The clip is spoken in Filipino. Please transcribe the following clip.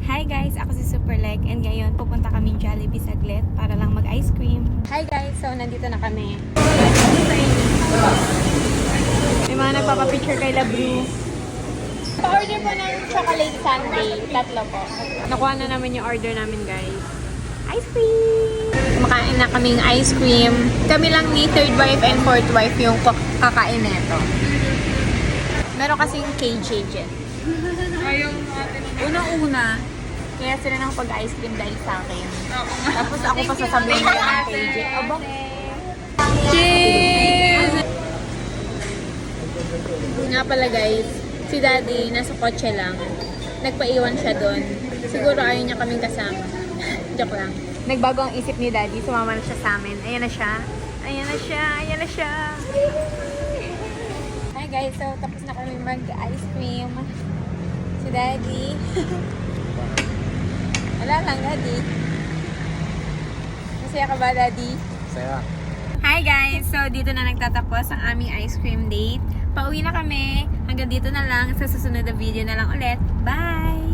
Hi guys, ako si Superleg and ngayon pupunta kami Jollibee saglit para lang mag-ice cream. Hi guys, so nandito na kami. May mga nagpapapicture kay Labru. Pa-order po ng chocolate sundae, tatlo po. Nakuha na namin yung order namin guys. Ice cream! Makain na kaming ice cream. Kami lang ni third wife and fourth wife yung kakain neto. Meron kasing KJ dyan. Unang-una, kaya sila nang pag-ice cream dahil sa akin. Tapos ako pa sasabihin ko ng KJ. Aba. Cheers! Nga pala guys, si Daddy nasa kotse lang. Nagpaiwan siya doon. Siguro ayaw niya kaming kasama. Joke lang. Nagbago ang isip ni Daddy, sumama na siya sa amin. Ayan na siya. Ayan na siya. Ayan na siya. Hi guys, so tapos na kami mag-ice cream. Si Daddy. Wala lang, Daddy. Masaya ka ba, Daddy? Saya. Hi guys! So, dito na nagtatapos ang aming ice cream date. Pauwi na kami. Hanggang dito na lang. Sa susunod na video na lang ulit. Bye!